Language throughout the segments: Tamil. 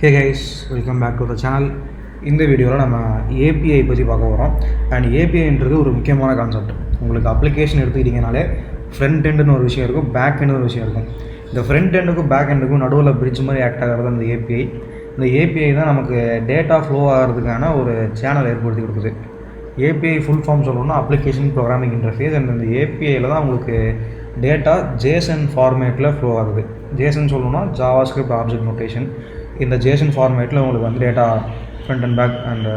Hey guys, welcome back to the channel. இந்த வீடியோவில் நம்ம ஏபிஐ பற்றி பார்க்க போகிறோம். அண்ட் ஏபிஐன்றது ஒரு முக்கியமான கான்செப்ட். உங்களுக்கு அப்ளிகேஷன் எடுத்துக்கிட்டிங்கனாலே ஃப்ரண்ட் எண்டுன்னு ஒரு விஷயம் இருக்கும், பேக் எண்டுன்னு ஒரு விஷயம் இருக்கும். இந்த ஃப்ரண்ட் எண்டுக்கும் பேக் எண்டுக்கும் நடுவில் பிரிட்ஜ் மாதிரி ஆக்ட் ஆகிறது அந்த ஏபிஐ. இந்த ஏபிஐ தான் நமக்கு டேட்டா ஃப்ளோ ஆகிறதுக்கான ஒரு சேனல் ஏற்படுத்தி கொடுக்குது. ஏபிஐ ஃபுல் ஃபார்ம் சொல்லணும்னா அப்ளிகேஷன் ப்ரோக்ராமிங் இன்டர்ஃபேஸ். அண்ட் இந்த ஏபிஐயில் தான் உங்களுக்கு டேட்டா ஜேசன் ஃபார்மேட்டில் ஃப்ளோ ஆகுது. ஜேசன் சொல்லணும்னா ஜாவா ஸ்கிரிப்ட் ஆப்ஜெக்ட் நோட்டேஷன். இந்த ஜேசன் ஃபார்மேட்டில் உங்களுக்கு வந்து data front and back and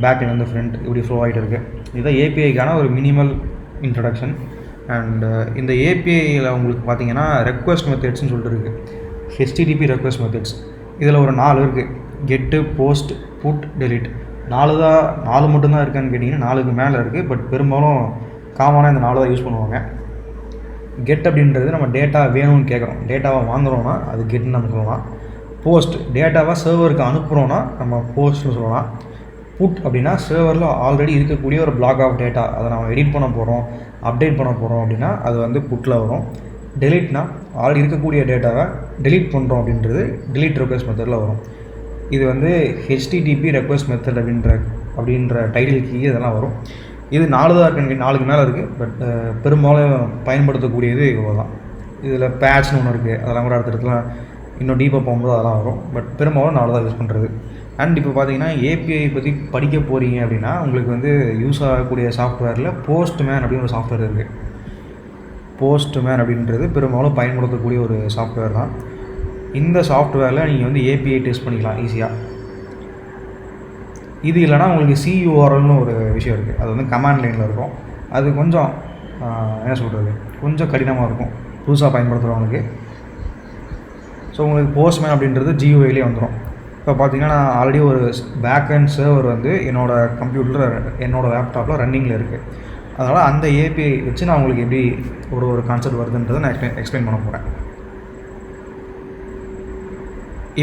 பேக்லேருந்து ஃப்ரண்ட் இப்படி ஃப்ளோ ஆகிட்டு இருக்குது. இதுதான் ஏபிஐக்கான ஒரு மினிமல் இன்ட்ரடக்ஷன். அண்ட் இந்த ஏபிஐயில் உங்களுக்கு பார்த்தீங்கன்னா ரெக்வஸ்ட் மெத்தட்ஸ்னு சொல்லிட்டு இருக்குது. ஹெச்டிடிபி ரெக்வஸ்ட் மெத்தட்ஸ் இதில் ஒரு 4 இருக்குது. கெட்டு, போஸ்ட், புட், டெலிட். 4 மட்டும்தான் இருக்கான்னு கேட்டிங்கன்னா 4க்கு மேலே இருக்குது. பட் பெரும்பாலும் காமனாக இந்த 4 தான் யூஸ் பண்ணுவாங்க. கெட் அப்படின்றது நம்ம டேட்டா வேணும்னு கேட்குறோம், டேட்டாவை வாங்குகிறோன்னா அது கெட்னு நம்ம சொல்லலாம். போஸ்ட் டேட்டாவை சர்வருக்கு அனுப்புகிறோன்னா நம்ம போஸ்ட்னு சொல்லலாம். புட் அப்படின்னா சர்வரில் ஆல்ரெடி இருக்கக்கூடிய ஒரு பிளாக் ஆஃப் டேட்டா, அதை நம்ம எடிட் பண்ண போகிறோம், அப்டேட் பண்ண போகிறோம் அப்படின்னா அது வந்து புட்டில் வரும். டெலிட்னா ஆல்ரெடி இருக்கக்கூடிய டேட்டாவை டெலிட் பண்ணுறோம் அப்படின்றது டெலிட் ரெக்வஸ்ட் மெத்தடில் வரும். இது வந்து ஹெச்டிடிபி ரெக்வஸ்ட் மெத்தட் அப்படின்ற டைட்டில் கீ இதெல்லாம் வரும். இது 4 தான் இருக்குன்னு 4க்கு மேலே இருக்குது. பட் பெரும்பாலும் பயன்படுத்தக்கூடியது இவ்வளோ தான். இதில் பேட்ச்னு ஒன்று இருக்குது, அதெல்லாம் கூட அடுத்த இடத்துல இன்னும் டீப்பாக போகும்போது அதெல்லாம் வரும். பட் பெரும்பாலும் 4 தான் யூஸ் பண்ணுறது. அண்ட் இப்போ பார்த்தீங்கன்னா ஏபிஐ பற்றி படிக்க போகிறீங்க அப்படின்னா உங்களுக்கு வந்து யூஸ் ஆகக்கூடிய சாஃப்ட்வேரில் போஸ்ட்மேன் அப்படின்னு ஒரு சாஃப்ட்வேர் இருக்குது. போஸ்ட்மேன் அப்படின்றது பெரும்பாலும் பயன்படுத்தக்கூடிய ஒரு சாஃப்ட்வேர் தான். இந்த சாஃப்ட்வேரில் நீங்கள் வந்து ஏபிஐ டெஸ்ட் பண்ணிக்கலாம் ஈஸியாக. இது இல்லைனா உங்களுக்கு CURLனு ஒரு விஷயம் இருக்குது. அது வந்து கமாண்ட் லைனில் இருக்கும். அது கொஞ்சம் என்ன சொல்கிறது, கொஞ்சம் கடினமாக இருக்கும் புதுசாக பயன்படுத்துகிறவங்களுக்கு. ஸோ உங்களுக்கு போஸ்ட்மேன் அப்படின்றது GUIலே வந்துடும். இப்போ பார்த்தீங்கன்னா நான் ஆல்ரெடி ஒரு பேக் அண்ட் சர்வர் வந்து என்னோடய கம்ப்யூட்டரில் என்னோடய லேப்டாப்பில் ரன்னிங்கில் இருக்குது. அதனால் அந்த ஏபிஐ வச்சு நான் உங்களுக்கு எப்படி ஒரு கான்செப்ட் வருதுன்றதை நான் எக்ஸ்பிளைன் பண்ண போகிறேன்.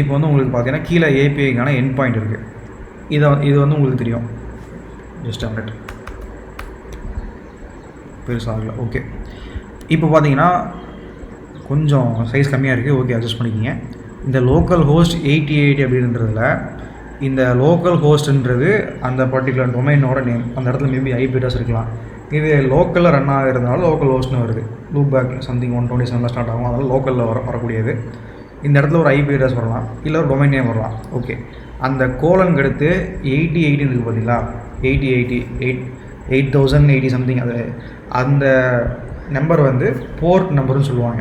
இப்போ வந்து உங்களுக்கு பார்த்தீங்கன்னா கீழே ஏபிஐக்கான எண்ட் பாயிண்ட் இருக்குது. இது வந்து உங்களுக்கு தெரியும். Just update பெருசாகல. ஓகே, இப்போ பார்த்தீங்கன்னா கொஞ்சம் சைஸ் கம்மியாக இருக்குது. ஓகே, அட்ஜஸ்ட் பண்ணிக்கிங்க. இந்த லோக்கல் ஹோஸ்ட் 8080 அப்படின்றதுல இந்த லோக்கல் ஹோஸ்ட்ன்றது அந்த பர்டிகுலர் டொமைனோட நேம். அந்த இடத்துல மேபி IP அட்ரஸ் இருக்கலாம். இது லோக்கலில் ரன் ஆகிறதுனால லோக்கல் ஹோஸ்ட்னு வருது. லூப் பேக் சம்திங் 127 ஸ்டார்ட் ஆகும். அதனால் லோக்கலில் வரக்கூடியது. இந்த இடத்துல ஒரு IP அட்ரஸ் வரலாம், இல்லை ஒரு டொமைன் நேம் வரலாம். ஓகே, அந்த கோலனுக்கு அடுத்து 8080 இருக்குது பார்த்தீங்களா, 8080 சம்திங். அது அந்த நம்பர் வந்து போர்ட் நம்பர்னு சொல்லுவாங்க.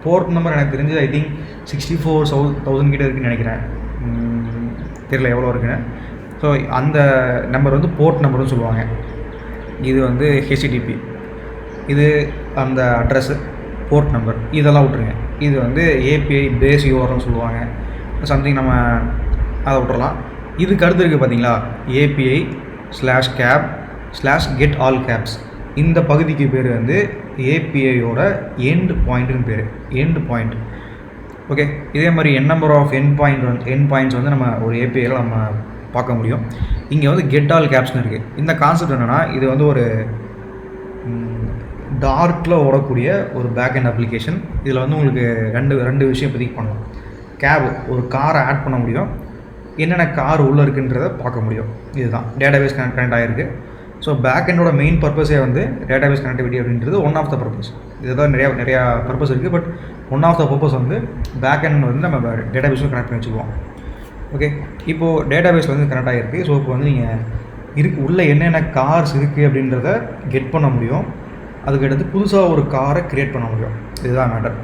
போர்ட் நம்பர் எனக்கு தெரிஞ்சு ஐ திங்க் 64,000 கிட்ட இருக்குன்னு நினைக்கிறேன். தெரியல எவ்வளோ இருக்குன்னு. ஸோ அந்த நம்பர் வந்து போர்ட் நம்பர்னு சொல்லுவாங்க. இது வந்து ஹெச்டிடிபி, இது அந்த அட்ரஸ்ஸு, போர்ட் நம்பர் இதெல்லாம் விட்ருங்க. இது வந்து ஏபிஐ பேஸ் யூஆர்னு சொல்லுவாங்க. சம்திங் நம்ம அதை விட்டுறலாம். இதுக்கு அடுத்து இருக்குது பார்த்தீங்களா, API/cap/get all caps. இந்த பகுதிக்கு பேர் வந்து ஏபிஐயோட எண்ட் பாயிண்ட்டுன்னு பேர், எண்ட் பாயிண்ட். ஓகே, இதே மாதிரி நம்பர் ஆஃப் எண்ட் பாயிண்ட்ஸ் வந்து நம்ம ஒரு ஏபிஐயில் நம்ம பார்க்க முடியும். இங்கே வந்து கெட் ஆல் கேப்ஸ்னு இருக்குது. இந்த கான்செப்ட் என்னென்னா, இது வந்து ஒரு டார்க்கில் ஓடக்கூடிய ஒரு பேக் அண்ட் அப்ளிகேஷன். இதில் வந்து உங்களுக்கு ரெண்டு விஷயம் இப்போதைக்கு பண்ணலாம். கேப், ஒரு காரை ஆட் பண்ண முடியும், என்னென்ன கார் உள்ளே இருக்குன்றதை பார்க்க முடியும். இதுதான் டேட்டாபேஸ் கனெக்ட் ஆகிருக்கு. ஸோ பேக் எண்டோட மெயின் பர்பஸே வந்து டேட்டாபேஸ் கனெக்டிவிட்டி அப்படின்றது ஒன் ஆஃப் த பர்பஸ். இதுதான் நிறையா பர்பஸ் இருக்குது. But one of the purpose வந்து பேக் எண்ட் வந்து நம்ம டேட்டாபேஸும் கனெக்ட் பண்ணி வச்சுக்குவோம். ஓகே, இப்போது டேட்டாபேஸ் வந்து கனெக்ட் ஆகிருக்கு. ஸோ இப்போ வந்து நீங்கள் உள்ளே என்னென்ன கார்ஸ் இருக்குது அப்படின்றத கெட் பண்ண முடியும். அதுக்கடுத்து புதுசாக ஒரு காரை க்ரியேட் பண்ண முடியும். இதுதான் மேட்டர்.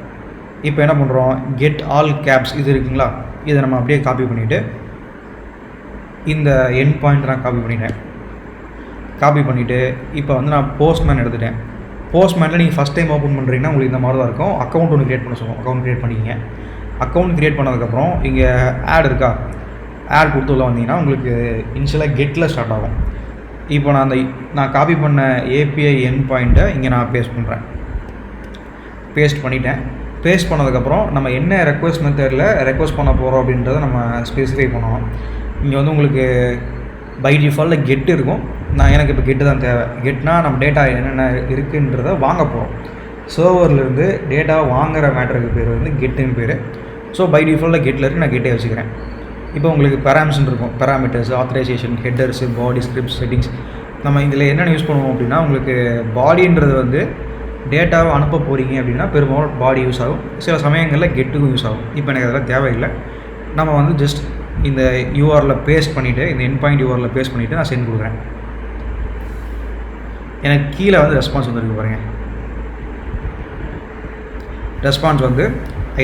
இப்போ என்ன பண்ணுறோம், கெட் ஆல் கேப்ஸ் இது இருக்குங்களா, இதை நம்ம அப்படியே காப்பி பண்ணிவிட்டு இந்த எண்ட் பாயிண்ட் நான் காப்பி பண்ணிவிட்டு இப்போ வந்து நான் போஸ்ட்மேன் எடுத்துட்டேன். போஸ்ட்மேனில் நீங்கள் ஃபஸ்ட் டைம் ஓப்பன் பண்ணுறீங்கன்னா உங்களுக்கு இந்த மாதிரி தான் இருக்கும். அக்கௌண்ட் ஒன்று க்ரியேட் பண்ண சொல்லுவோம். அக்கௌண்ட் க்ரியேட் பண்ணிக்கிங்க. அக்கௌண்ட் க்ரியேட் பண்ணதுக்கப்புறம் இங்கே ஆட் இருக்கா, ஆட் கொடுத்து உள்ள வந்தீங்கன்னா உங்களுக்கு இனிஷியலாக கெட்டில் ஸ்டார்ட் ஆகும். இப்போ நான் காப்பி பண்ண ஏபிஐ எண்ட் பாயிண்ட்டை இங்கே நான் பேஸ்ட் பண்ணுறேன். பேஸ்ட் பண்ணிட்டேன். பேஸ்ட் பண்ணதுக்கப்புறம் நம்ம என்ன ரெக்வஸ்ட் மெத்தடில் ரெக்வஸ்ட் பண்ண போகிறோம் அப்படின்றத நம்ம ஸ்பெசிஃபை பண்ணணும். இங்கே வந்து உங்களுக்கு பை டிஃபால்ட்டில் கெட் இருக்கும். எனக்கு இப்போ கெட்டு தான் தேவை. கெட்னா நம்ம டேட்டா என்னென்ன இருக்குன்றதை வாங்க போகிறோம். சர்வர்லேருந்து டேட்டா வாங்குகிற மேட்டருக்கு பேர் வந்து கெட்டுன்னு பேர். ஸோ பை டிஃபால்ட்டில் கெட்டில் இருக்குது, நான் கெட்டே வச்சுக்கிறேன். இப்போ உங்களுக்கு பேராமிஷன் இருக்கும், பேராமீட்டர்ஸ், ஆத்தரைசேஷன், ஹெட்டர்ஸு, பாடி, ஸ்கிரிப்ட், செட்டிங்ஸ். நம்ம இதில் என்னென்ன யூஸ் பண்ணுவோம் அப்படின்னா, உங்களுக்கு பாடின்றது வந்து டேட்டாவை அனுப்ப போகிறீங்க அப்படின்னா பெரும்பாலும் பாடி யூஸ் ஆகும். சில சமயங்களில் கெட்டுக்கும் யூஸ் ஆகும். இப்போ எனக்கு அதெல்லாம் தேவையில்லை. நம்ம வந்து ஜஸ்ட் இந்த யூஆரில் பேஸ்ட் பண்ணிவிட்டு, இந்த என் பாயிண்ட் யூஆரில் பேஸ்ட் பண்ணிவிட்டு நான் சென்ட் கொடுக்குறேன். எனக்கு கீழே வந்து ரெஸ்பான்ஸ் வந்துருக்கு பாருங்கள். ரெஸ்பான்ஸ் வந்து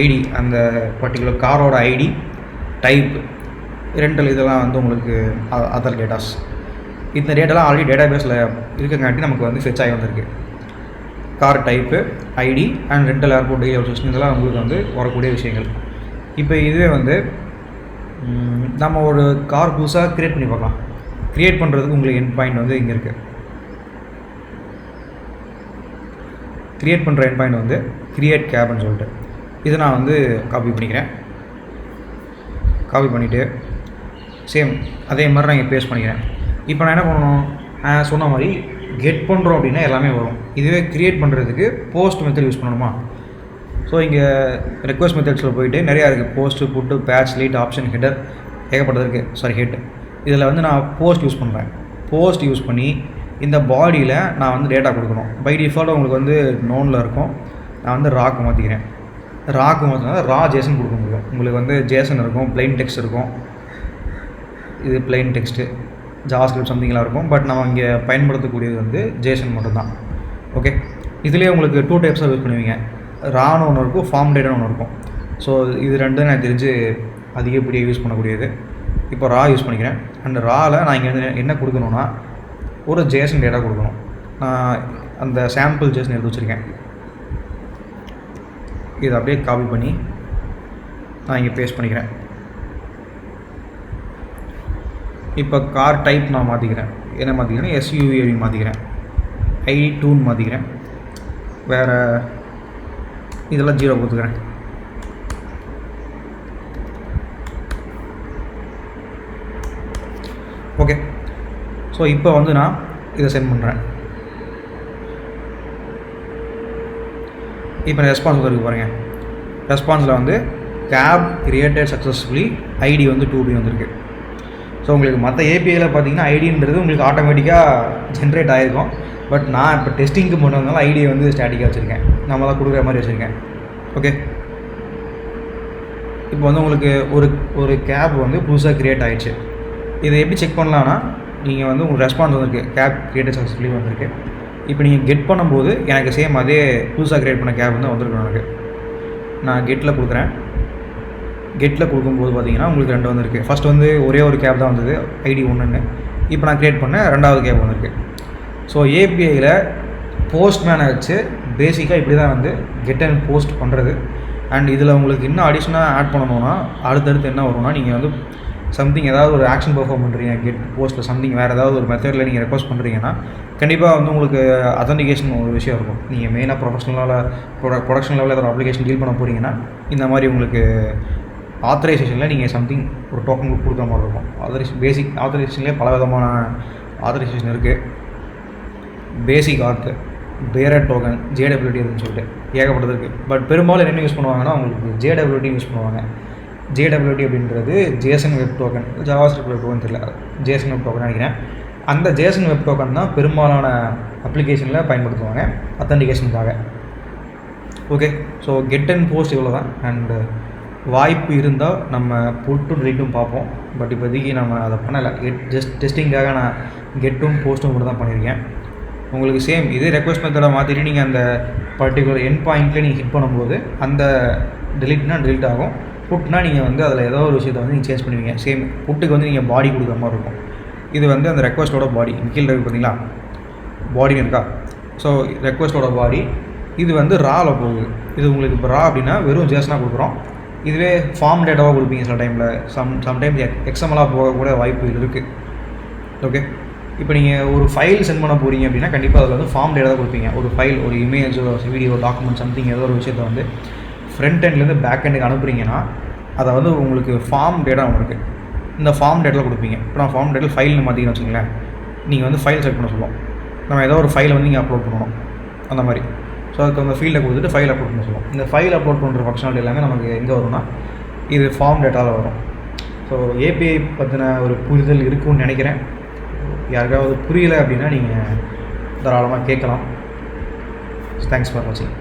ஐடி, அந்த பர்டிகுலர் காரோட ஐடி, டைப், ரெண்டல், இதெல்லாம் வந்து உங்களுக்கு அதர் டேட்டாஸ். இந்த டேட்டாலாம் ஆல்ரெடி டேட்டா பேஸில் இருக்கங்காட்டி நமக்கு வந்து ஃபெச் ஆகி வந்திருக்கு. Car type, ID and rental, airport, daily outsourcing, இதெல்லாம் உங்களுக்கு வந்து வரக்கூடிய விஷயங்கள். இப்போ இதுவே வந்து நம்ம ஒரு கார் புதுசாக க்ரியேட் பண்ணி பார்க்கலாம். க்ரியேட் பண்ணுறதுக்கு உங்களுக்கு எண்ட் பாயிண்ட் வந்து இங்கே இருக்குது. க்ரியேட் பண்ணுற எண்ட் பாயிண்ட் வந்து க்ரியேட் கேப்னு சொல்லிட்டு இதை நான் வந்து காப்பி பண்ணிக்கிறேன். காப்பி பண்ணிவிட்டு சேம் அதே மாதிரி நான் இங்கே பேஸ்ட் பண்ணிக்கிறேன். இப்போ நான் என்ன பண்ணணும், சொன்ன மாதிரி கெட் பண்ணுறோம் அப்படின்னா எல்லாமே வரும். இதுவே க்ரியேட் பண்ணுறதுக்கு போஸ்ட் மெத்தட் யூஸ் பண்ணணுமா? ஸோ இங்கே ரெக்வஸ்ட் மெத்தட்ஸில் போயிட்டு நிறையா இருக்குது. போஸ்ட்டு, புட்டு, பேட்ச், லைட், ஆப்ஷன், ஹெட்டர், ஏகப்பட்டது இருக்குது. ஹெட். இதில் வந்து நான் போஸ்ட் யூஸ் பண்ணுறேன். போஸ்ட் யூஸ் பண்ணி இந்த பாடியில் நான் வந்து டேட்டா கொடுக்கணும். பை டிஃபால்ட்டாக உங்களுக்கு வந்து நோனில் இருக்கும். நான் வந்து ராக்கு மாற்றிக்கிறேன். ராக்கு மாற்றினா ரா ஜேசன் கொடுக்க முடியும். உங்களுக்கு வந்து ஜேசன் இருக்கும், பிளைன் டெக்ஸ்ட் இருக்கும். இது பிளைன் டெக்ஸ்ட்டு, ஜாவாஸ்கிரிப்ட் சம்திங்லாம் இருக்கும். பட் நம்ம இங்கே பயன்படுத்தக்கூடியது வந்து ஜேசன் மட்டும்தான். ஓகே, இதுலேயே உங்களுக்கு 2 டைப்ஸாக யூஸ் பண்ணுவீங்க. ரான்னு ஒன்று இருக்கும், ஃபார்ம் டேட்டான்னு ஒன்று இருக்கும். ஸோ இது ரெண்டும் எனக்கு தெரிஞ்சு அதிகப்படியாக யூஸ் பண்ணக்கூடியது. இப்போ ரா யூஸ் பண்ணிக்கிறேன். அண்ட் ராவில் நான் இங்கே வந்து என்ன கொடுக்கணுன்னா ஒரு ஜேசன் டேட்டா கொடுக்கணும். நான் அந்த சாம்பிள் ஜேசன் எடுத்து வச்சுருக்கேன். இதை அப்படியே காப்பி பண்ணி நான் இங்கே பேஸ்ட் பண்ணிக்கிறேன். இப்போ கார் டைப் நான் மாற்றிக்கிறேன். என்ன மாற்றிக்கிறேன், எஸ்யூவி அப்படின்னு மாற்றிக்கிறேன். ஐடி 2ன்னு மாற்றிக்கிறேன். வேறு இதெல்லாம் 0 கொடுத்துக்கிறேன். ஓகே, ஸோ இப்போ வந்து நான் இதை சென்ட் பண்ணுறேன். இப்போ ரெஸ்பான்ஸ் வந்துருக்கு பாருங்கள். ரெஸ்பான்ஸில் வந்து கேப் கிரியேட்டட் சக்ஸஸ்ஃபுல்லி, ஐடி வந்து 2B வந்திருக்கு. ஸோ உங்களுக்கு மற்ற ஏபிஐயில் பார்த்தீங்கன்னா ஐடின்றது உங்களுக்கு ஆட்டோமேட்டிக்காக ஜென்ரேட் ஆகிருக்கும். பட் நான் இப்போ டெஸ்டிங்க்கு போனதுனால ஐடியை வந்து ஸ்டாட்டிக்காக வச்சுருக்கேன். நம்ம தான் கொடுக்குற மாதிரி வச்சுருக்கேன். ஓகே, இப்போ வந்து உங்களுக்கு ஒரு கேப் வந்து புதுசாக க்ரியேட் ஆகிடுச்சு. இதை எப்படி செக் பண்ணலான்னா, நீங்கள் வந்து உங்களுக்கு ரெஸ்பான்ஸ் வந்திருக்கு, கேப் கிரியேட்டட் சக்ஸஸ்ஃபுல்லி வந்திருக்கு. இப்போ நீங்கள் கெட் பண்ணும்போது எனக்கு சேம் அதே புதுசாக க்ரியேட் பண்ண கேப் வந்து வந்திருக்கும். எனக்கு நான் கெட்டில் கொடுக்குறேன். கெட்டில் கொடுக்கும்போது பார்த்தீங்கன்னா உங்களுக்கு 2 வந்திருக்கு. ஃபஸ்ட் வந்து ஒரே ஒரு கேப் தான் வந்தது, ஐடி 1ன்னு. இப்போ நான் க்ரியேட் பண்ண 2வது கேப் வந்திருக்கு. ஸோ ஏபிஐயில் போஸ்ட்மேனை வச்சு பேசிக்காக இப்படி தான் வந்து கெட் அண்ட் போஸ்ட் பண்ணுறது. அண்ட் இதில் உங்களுக்கு இன்னும் அடிஷ்னலாக ஆட் பண்ணணுன்னா அடுத்தடுத்து என்ன வரும்னா, நீங்கள் வந்து சம்திங் ஏதாவது ஒரு ஆக்ஷன் பெர்ஃபார்ம் பண்ணுறீங்க கெட் போஸ்ட்டில், சம்திங் வேறு ஏதாவது ஒரு மெத்தடில் நீங்கள் ரெக்வஸ்ட் பண்ணுறீங்கன்னா கண்டிப்பாக வந்து உங்களுக்கு அத்தன்டிகேஷன் ஒரு விஷயம் இருக்கும். நீங்கள் மெயினாக ப்ரொடக்ஷன் லெவலில் ஏதாவது அப்ளிகேஷன் டீல் பண்ண போகிறீங்கன்னா இந்த மாதிரி உங்களுக்கு ஆத்தரைசேஷனில் நீங்கள் சம்திங் ஒரு டோக்கன் கொடுக்குற மாதிரி இருக்கும். பேசிக் ஆத்தரைசேஷன்லேயே பல விதமான ஆத்தரைசேஷன் இருக்குது. பேசிக் ஆத், பேரட் டோக்கன், ஜேடபிள்யூடி அப்படின்னு சொல்லிட்டு ஏகப்பட்டது இருக்குது. பட் பெரும்பாலும் என்ன யூஸ் பண்ணுவாங்கன்னா உங்களுக்கு ஜேடபிள்யூடி யூஸ் பண்ணுவாங்க. ஜேடபிள்யூடி அப்படின்றது JSON web token, JavaScript web token தெரியல, ஜேசன் வெப் டோக்கன் நினைக்கிறேன். அந்த ஜேசன் வெப் டோக்கன் தான் பெரும்பாலான அப்ளிகேஷனில் பயன்படுத்துவாங்க அத்தன்டிகேஷனுக்காக. Okay, so get and post இவ்வளோ தான். அண்டு வாய்ப்பு இருந்தால் நம்ம புட்டும் டெலிட்டும் பார்ப்போம். பட் இப்போதைக்கு நம்ம அதை பண்ணலை. ஜஸ்ட் டெஸ்டிங்காக நான் கெட்டும் போஸ்ட்டும் மட்டும் தான் பண்ணியிருக்கேன். உங்களுக்கு சேம் இதே ரெக்வஸ்ட் மெத்தடை மாற்றிட்டு நீங்கள் அந்த பர்டிகுலர் எண்ட் பாயிண்ட்டில் நீங்கள் ஹிட் பண்ணும்போது அந்த டெலிட்னா டெலிட் ஆகும். புட்னா நீங்கள் வந்து அதில் ஏதோ ஒரு விஷயத்தை வந்து நீங்கள் சேஞ்ச் பண்ணுவீங்க. சேம் புட்டுக்கு வந்து நீங்கள் பாடி கொடுக்குற மாதிரி இருக்கும். இது வந்து அந்த ரெக்வஸ்ட்டோட பாடி கீழே இருக்குது பார்த்தீங்களா, பாடின்னு இருக்கா. ஸோ ரெக்வஸ்ட்டோட பாடி இது வந்து ராவில் போகுது. இது உங்களுக்கு இப்போ ரா அப்படின்னா வெறும் ஜேசனாக கொடுக்குறோம். இதுவே ஃபார்ம் டேட்டாவாக கொடுப்பீங்க சில டைமில், சம்டைம்ஸ் எக்ஸ்எம்எல்லாக போகக்கூட வாய்ப்பு இருக்குது. ஓகே, இப்போ நீங்கள் ஒரு ஃபைல் சென்ட் பண்ண போகிறீங்க அப்படின்னா கண்டிப்பாக அதில் வந்து ஃபார்ம் டேட்டா தான் கொடுப்பீங்க. ஒரு ஃபைல், ஒரு இமேஜோ, வீடியோ, டாக்குமெண்ட், சம்திங் ஏதோ ஒரு விஷயத்தை வந்து ஃப்ரண்ட் எண்ட்லேருந்து பேக் எண்டுக்கு அனுப்புறீங்கன்னா அதை வந்து உங்களுக்கு ஃபார்ம் டேட்டா ஒன்று இருக்குது. இந்த ஃபார்ம் டேட்டாவில் கொடுப்பீங்க. இப்போ நான் ஃபார்ம் டேட்டில் ஃபைல்னு மாற்றிங்கன்னு வச்சுங்களேன், நீங்கள் வந்து ஃபைல் செலக்ட் பண்ண சொல்லுவோம். நம்ம ஏதோ ஒரு ஃபைலை வந்து நீங்கள் அப்லோட் பண்ணணும் அந்த மாதிரி. ஸோ அதுக்கு அந்த ஃபீல்டை கொடுத்துட்டு ஃபைல் அப்லோட் பண்ண சொல்லுவோம். இந்த ஃபைல் அப்லோட் பண்ணுற ஃபங்க்ஷனாலிட்டி எல்லாமே நமக்கு எங்கே வரும்னா இது ஃபார்ம் டேட்டாவில் வரும். ஸோ ஏபிஐ பற்றின ஒரு புரிதல் இருக்கும்னு நினைக்கிறேன். யாருக்காவது புரியலை அப்படின்னா நீங்கள் தாராளமாக கேட்கலாம். தேங்க்ஸ் ஃபார் வாட்சிங்.